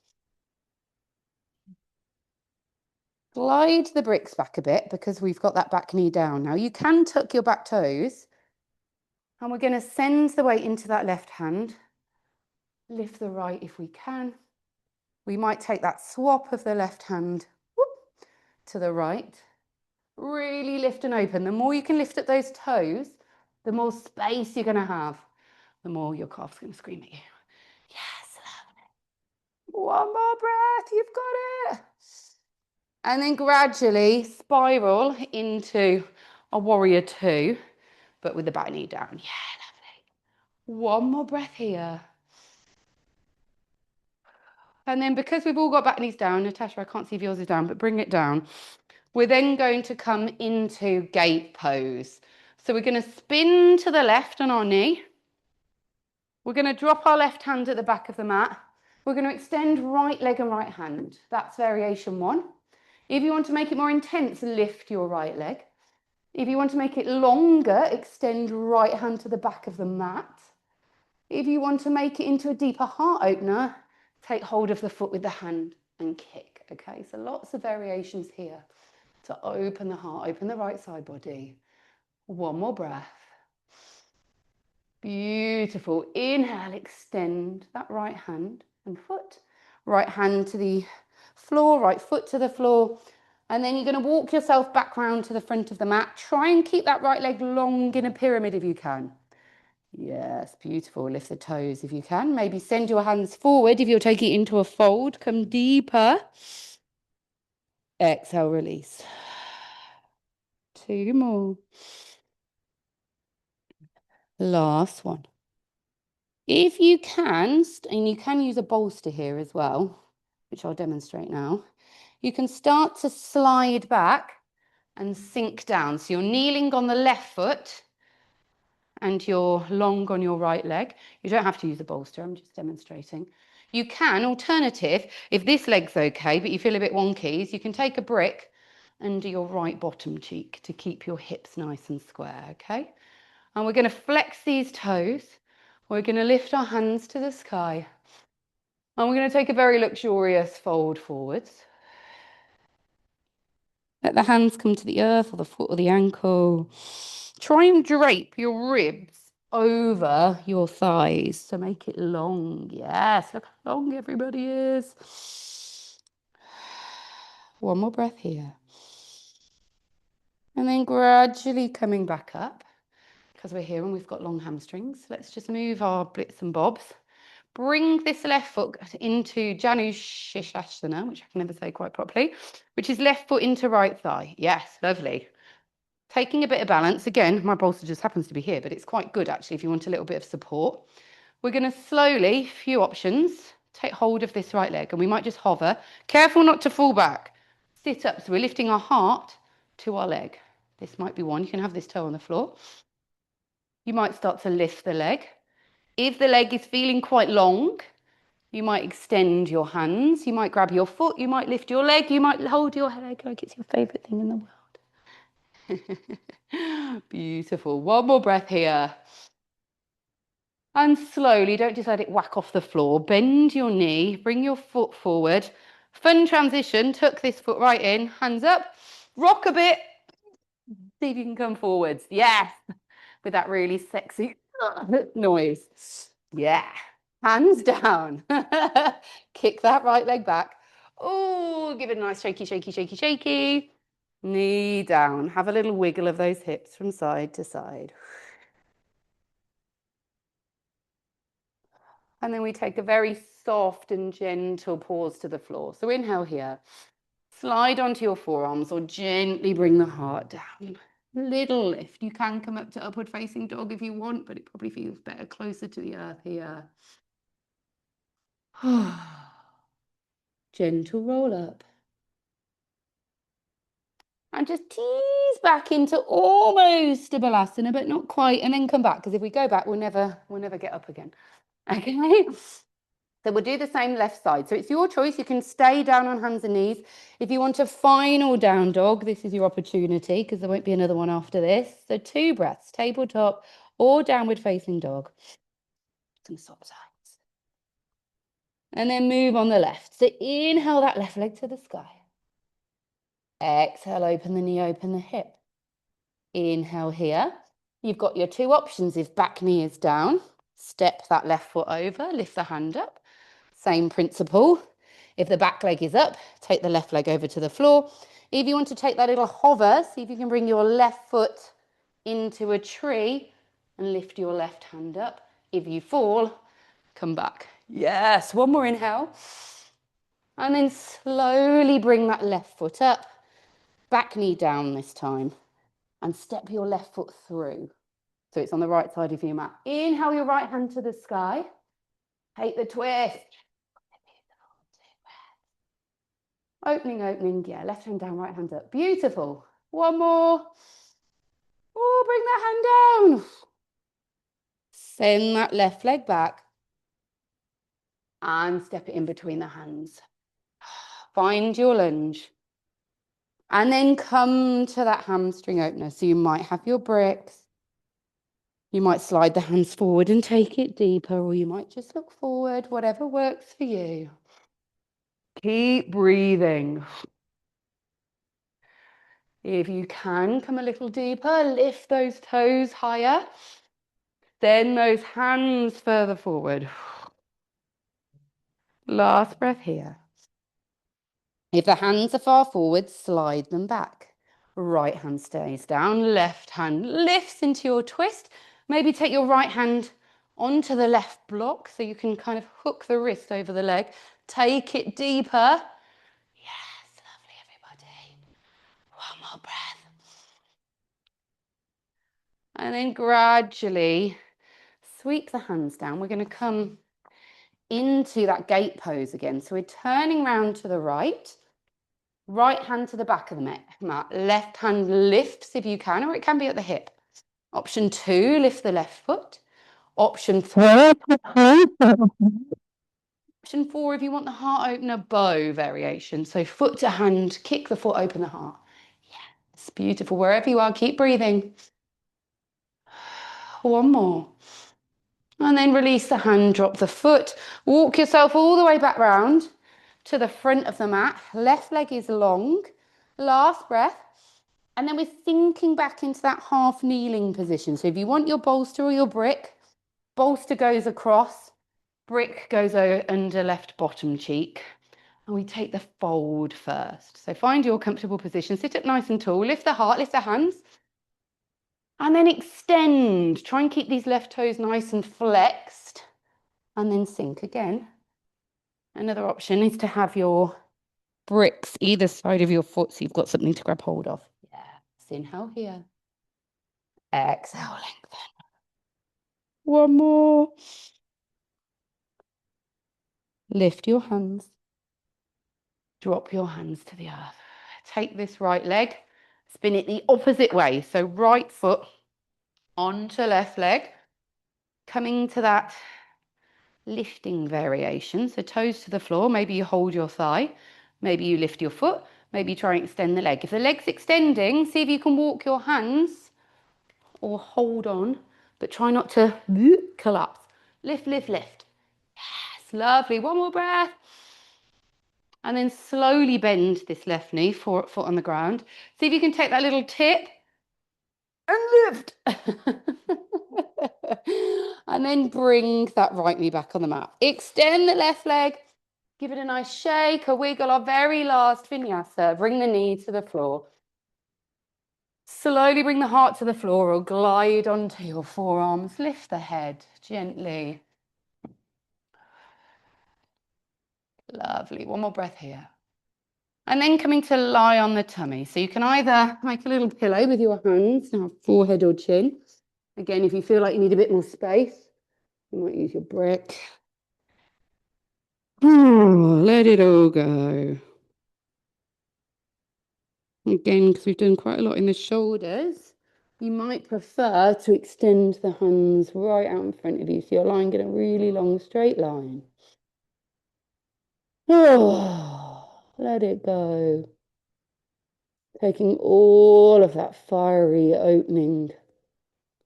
S1: Glide the bricks back a bit because we've got that back knee down. Now you can tuck your back toes. And we're going to send the weight into that left hand. Lift the right if we can. We might take that swap of the left hand to the right. Really lift and open. The more you can lift at those toes, the more space you're going to have, the more your calf's going to scream at you. Yes, lovely. One more breath, you've got it. And then gradually spiral into a warrior 2, but with the back knee down. Yeah, lovely. One more breath here. And then because we've all got back knees down, Natasha, I can't see if yours is down, but bring it down. We're then going to come into gate pose. So we're going to spin to the left on our knee. We're going to drop our left hand at the back of the mat. We're going to extend right leg and right hand. That's variation 1. If you want to make it more intense, lift your right leg. If you want to make it longer, extend right hand to the back of the mat. If you want to make it into a deeper heart opener, take hold of the foot with the hand and kick. Okay, so lots of variations here to open the heart, open the right side body. One more breath. Beautiful. Inhale, extend that right hand and foot. Right hand to the floor, right foot to the floor. And then you're going to walk yourself back round to the front of the mat. Try and keep that right leg long in a pyramid if you can. Yes, beautiful. Lift the toes if you can. Maybe send your hands forward if you're taking it into a fold. Come deeper. Exhale, release. 2 more. Last one. If you can, and you can use a bolster here as well, which I'll demonstrate now, you can start to slide back and sink down. So you're kneeling on the left foot and you're long on your right leg. You don't have to use a bolster, I'm just demonstrating. You can, alternative, if this leg's okay, but you feel a bit wonky, is you can take a brick under your right bottom cheek to keep your hips nice and square, okay? And we're going to flex these toes. We're going to lift our hands to the sky. And we're going to take a very luxurious fold forwards. Let the hands come to the earth or the foot or the ankle. Try and drape your ribs over your thighs. So make it long. Yes, look how long everybody is. One more breath here. And then gradually coming back up, because we're here and we've got long hamstrings. Let's just move our blitz and bobs. Bring this left foot into Janu Shishasana, which I can never say quite properly, which is left foot into right thigh. Yes, lovely. Taking a bit of balance. Again, my bolster just happens to be here, but it's quite good actually if you want a little bit of support. We're going to slowly, few options, take hold of this right leg and we might just hover. Careful not to fall back. Sit up. So we're lifting our heart to our leg. This might be one. You can have this toe on the floor. You might start to lift the leg. If the leg is feeling quite long, you might extend your hands. You might grab your foot. You might lift your leg. You might hold your leg like it's your favourite thing in the world. Beautiful. One more breath here. And slowly, don't just let it whack off the floor. Bend your knee. Bring your foot forward. Fun transition. Tuck this foot right in. Hands up. Rock a bit. See if you can come forwards. Yes. With that really sexy noise. Yeah. Hands down. Kick that right leg back. Oh, give it a nice shaky, shaky, shaky, shaky. Knee down. Have a little wiggle of those hips from side to side. And then we take a very soft and gentle pause to the floor. So inhale here. Slide onto your forearms or gently bring the heart down. Little lift. You can come up to upward facing dog if you want, but it probably feels better closer to the earth here. Gentle roll up. And just tease back into almost a balasana, but not quite, and then come back, because if we go back, we'll never get up again. Okay? So we'll do the same left side. So it's your choice. You can stay down on hands and knees. If you want a final down dog, this is your opportunity, because there won't be another one after this. So 2 breaths, tabletop or downward facing dog. Some swap sides. And then move on the left. So inhale that left leg to the sky. Exhale, open the knee, open the hip. Inhale here. You've got your 2 options. If back knee is down, step that left foot over, lift the hand up. Same principle. If the back leg is up, take the left leg over to the floor. If you want to take that little hover, see if you can bring your left foot into a tree and lift your left hand up. If you fall, come back. Yes, one more inhale. And then slowly bring that left foot up. Back knee down this time. And step your left foot through. So it's on the right side of your mat. Inhale your right hand to the sky. Take the twist. Opening, opening. Yeah, left hand down, right hand up. Beautiful. One more. Oh, bring that hand down. Send that left leg back. And step it in between the hands. Find your lunge. And then come to that hamstring opener. So you might have your bricks. You might slide the hands forward and take it deeper, or you might just look forward, whatever works for you. Keep breathing. If you can, come a little deeper, lift those toes higher. Then those hands further forward. Last breath here. If the hands are far forward, slide them back. Right hand stays down, left hand lifts into your twist. Maybe take your right hand onto the left block so you can kind of hook the wrist over the leg. Take it deeper. Yes, lovely, everybody. One more breath. And then gradually sweep the hands down. We're going to come into that gate pose again. So we're turning round to the right. Right hand to the back of the mat. Left hand lifts if you can, or it can be at the hip. Option 2, lift the left foot. Option 3, option 4, if you want the heart opener bow variation. So foot to hand, kick the foot, open the heart. Yeah, it's beautiful. Wherever you are, keep breathing. One more. And then release the hand, drop the foot. Walk yourself all the way back round to the front of the mat. Left leg is long. Last breath. And then we're sinking back into that half kneeling position. So if you want your bolster or your brick, bolster goes across, brick goes under left bottom cheek. And we take the fold first. So find your comfortable position, sit up nice and tall, lift the heart, lift the hands. And then extend. Try and keep these left toes nice and flexed. And then sink again. Another option is to have your bricks either side of your foot so you've got something to grab hold of. Yeah. Inhale here. Exhale, lengthen. One more. Lift your hands. Drop your hands to the earth. Take this right leg, spin it the opposite way. So right foot onto left leg, coming to that lifting variation. So toes to the floor. Maybe you hold your thigh. Maybe you lift your foot. Maybe you try and extend the leg. If the leg's extending, see if you can walk your hands or hold on, but try not to collapse. Lift, lift, lift. Yes, lovely. One more breath. And then slowly bend this left knee, foot on the ground. See if you can take that little tip and lift. And then bring that right knee back on the mat. Extend the left leg. Give it a nice shake, a wiggle. Our very last vinyasa. Bring the knee to the floor. Slowly bring the heart to the floor or glide onto your forearms. Lift the head gently. Lovely. One more breath here. And then coming to lie on the tummy. So you can either make a little pillow with your hands, now forehead or chin. Again, if you feel like you need a bit more space, you might use your brick. Let it all go. Again, because we've done quite a lot in the shoulders, you might prefer to extend the hands right out in front of you. So you're lying in a really long straight line. Let it go. Taking all of that fiery, opening,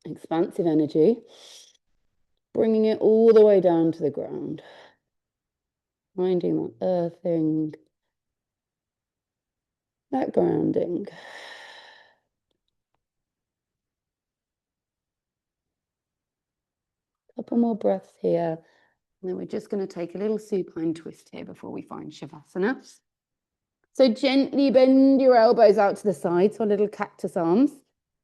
S1: expansive energy, bringing it all the way down to the ground. Finding that earthing, that grounding. Couple more breaths here. And then we're just going to take a little supine twist here before we find Shavasana. So gently bend your elbows out to the side, so little cactus arms.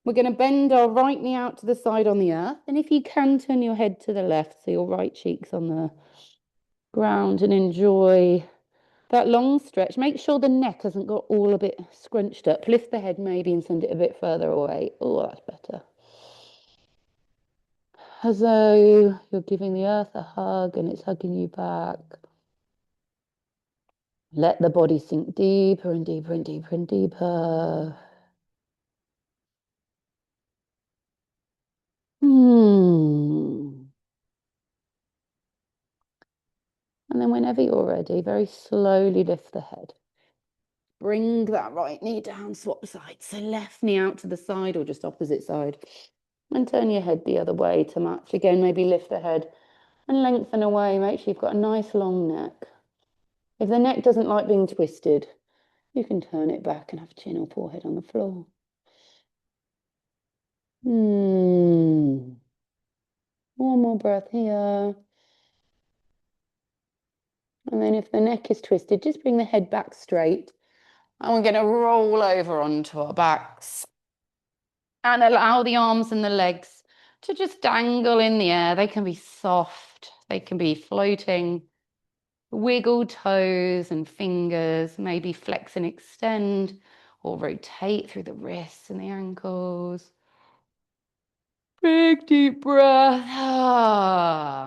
S1: We're going to bend our right knee out to the side on the earth. And if you can, turn your head to the left, so your right cheek's on the ground, and enjoy that long stretch. Make sure the neck hasn't got all a bit scrunched up. Lift the head maybe and send it a bit further away. Oh, that's better. As though you're giving the earth a hug and it's hugging you back. Let the body sink deeper and deeper and deeper and deeper. And then whenever you're ready, very slowly lift the head. Bring that right knee down, swap sides. So left knee out to the side or just opposite side. And turn your head the other way to match. Again, maybe lift the head and lengthen away. Make sure you've got a nice long neck. If the neck doesn't like being twisted, you can turn it back and have chin or forehead on the floor. One more breath here. And then if the neck is twisted, just bring the head back straight. And we're going to roll over onto our backs. And allow the arms and the legs to just dangle in the air. They can be soft. They can be floating. Wiggle toes and fingers, maybe flex and extend or rotate through the wrists and the ankles. Big deep breath.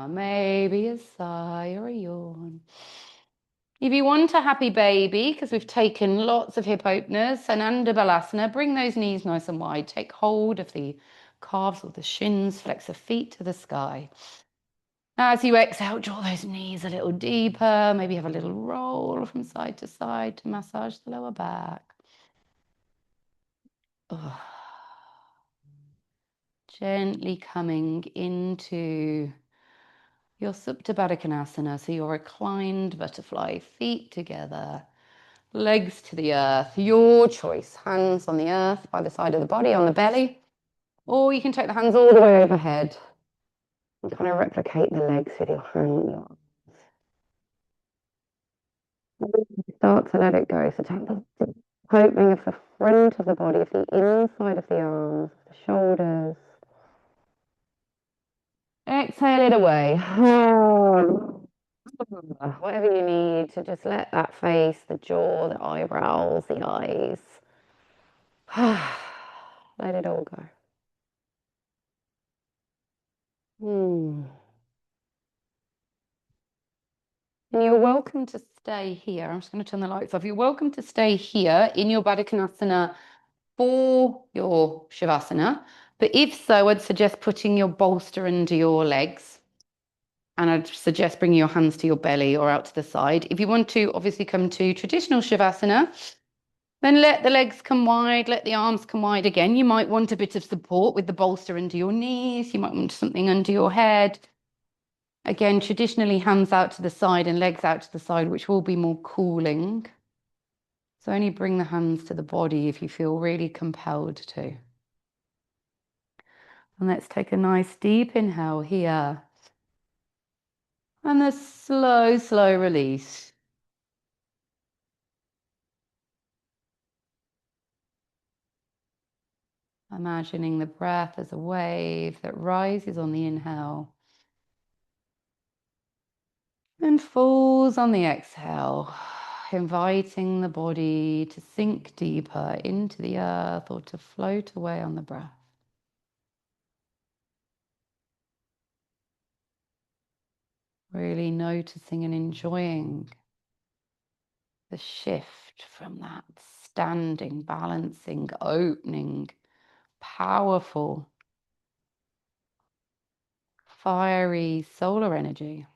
S1: Maybe a sigh or a yawn. If you want a happy baby, because we've taken lots of hip openers and under Balasana, bring those knees nice and wide. Take hold of the calves or the shins, flex the feet to the sky. As you exhale, draw those knees a little deeper. Maybe have a little roll from side to side to massage the lower back. Ugh. Gently coming into your Supta Baddha Konasana, so your reclined butterfly, feet together, legs to the earth, your choice. Hands on the earth by the side of the body, on the belly, or you can take the hands all the way overhead and kind of replicate the legs with your hand. Start to let it go. So take the opening of the front of the body, of the inside of the arms, the shoulders. Exhale it away. Whatever you need to just let that face, the jaw, the eyebrows, the eyes. Let it all go. And you're welcome to stay here. I'm just going to turn the lights off. You're welcome to stay here in your Baddha Konasana for your Shavasana. But if so, I'd suggest putting your bolster under your legs. And I'd suggest bringing your hands to your belly or out to the side. If you want to obviously come to traditional Shavasana, then let the legs come wide, let the arms come wide again. You might want a bit of support with the bolster under your knees. You might want something under your head. Again, traditionally, hands out to the side and legs out to the side, which will be more cooling. So only bring the hands to the body if you feel really compelled to. And let's take a nice deep inhale here. And a slow, slow release. Imagining the breath as a wave that rises on the inhale and falls on the exhale, inviting the body to sink deeper into the earth or to float away on the breath. Really noticing and enjoying the shift from that standing, balancing, opening, powerful, fiery solar energy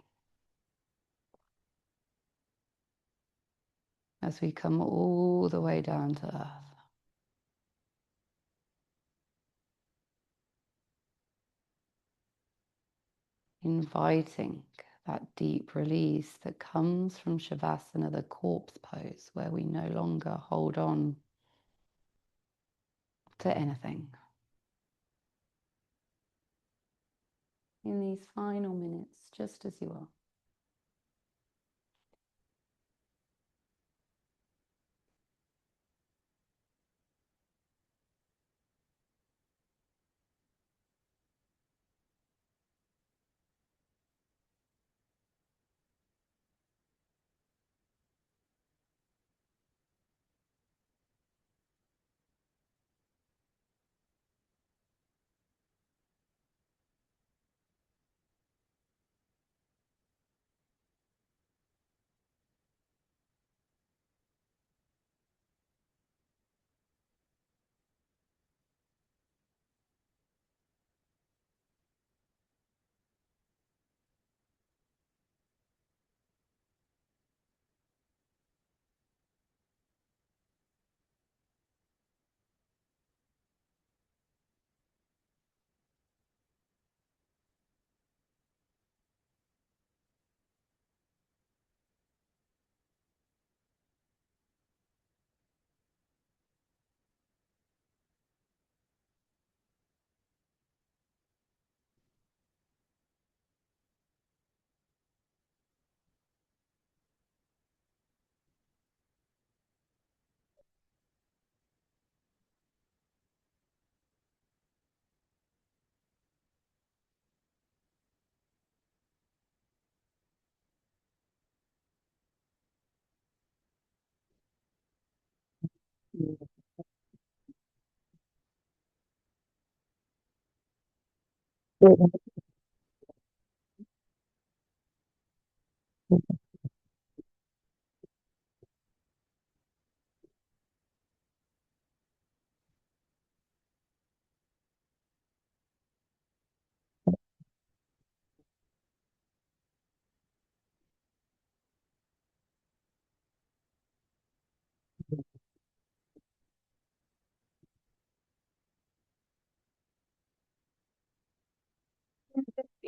S1: as we come all the way down to earth. Inviting that deep release that comes from Shavasana, the corpse pose, where we no longer hold on to anything. In these final minutes, just as you are.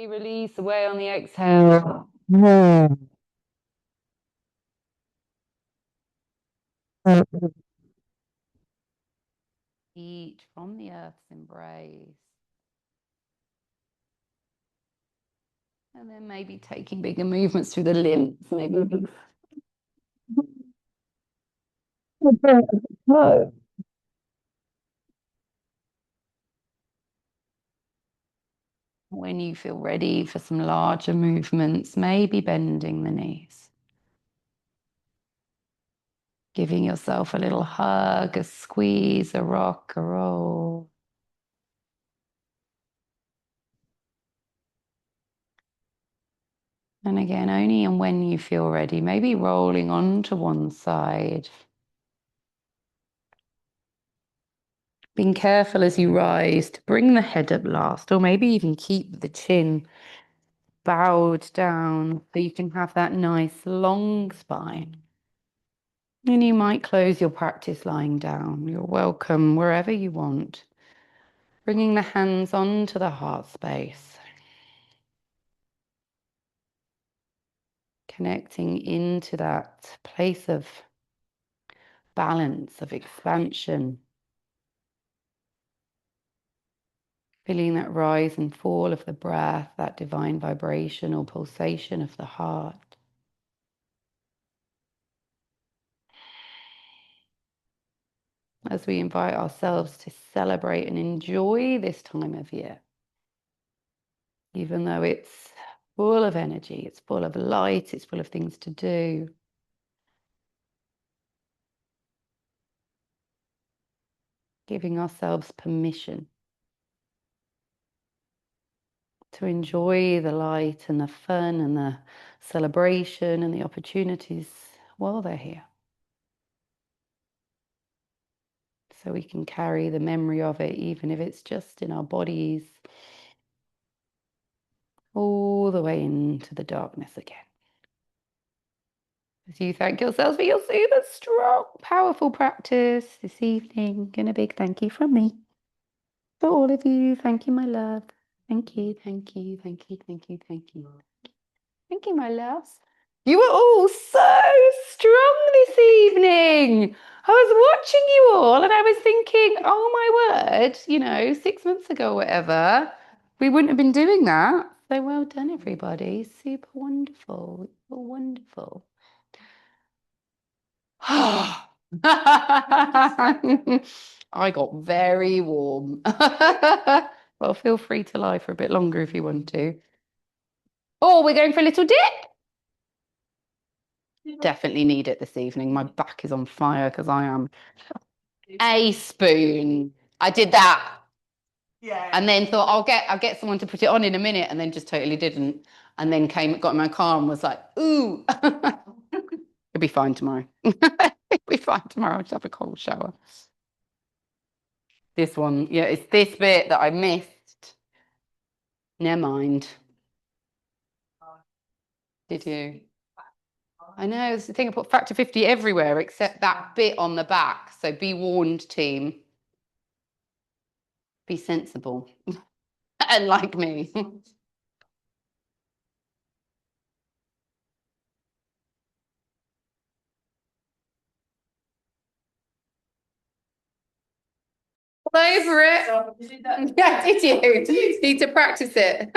S1: Release away on the exhale. Eat from the earth's embrace. And then maybe taking bigger movements through the limbs. Maybe. When you feel ready for some larger movements, maybe bending the knees. Giving yourself a little hug, a squeeze, a rock, a roll. And again, only and when you feel ready, maybe rolling onto one side. Being careful as you rise to bring the head up last, or maybe even keep the chin bowed down so you can have that nice long spine. And you might close your practice lying down. You're welcome wherever you want. Bringing the hands onto the heart space. Connecting into that place of balance, of expansion. Feeling that rise and fall of the breath, that divine vibration or pulsation of the heart. As we invite ourselves to celebrate and enjoy this time of year. Even though it's full of energy, it's full of light, it's full of things to do. Giving ourselves permission to enjoy the light and the fun and the celebration and the opportunities while they're here. So we can carry the memory of it, even if it's just in our bodies, all the way into the darkness again. As you thank yourselves for your super strong, powerful practice this evening, and a big thank you from me. For all of you, thank you, my love. Thank you, thank you, thank you, thank you, thank you. Thank you, my loves. You were all so strong this evening. I was watching you all and I was thinking, oh my word, 6 months ago, whatever, we wouldn't have been doing that. So well done, everybody. Super wonderful. Super wonderful. I got very warm. Well, feel free to lie for a bit longer if you want to. Oh, we're going for a little dip. Definitely need it this evening. My back is on fire because I am a spoon. I did that. Yeah. And then thought I'll get someone to put it on in a minute, and then just totally didn't. And then got in my car and was like, ooh. It'll be fine tomorrow. It'll be fine tomorrow. I'll just have a cold shower. This one, yeah, it's this bit that I missed. Never mind. Did you? I know, it's the thing, I put factor 50 everywhere except that bit on the back. So be warned, team. Be sensible. And like me. All over it. Yeah, did you? Need to practice it.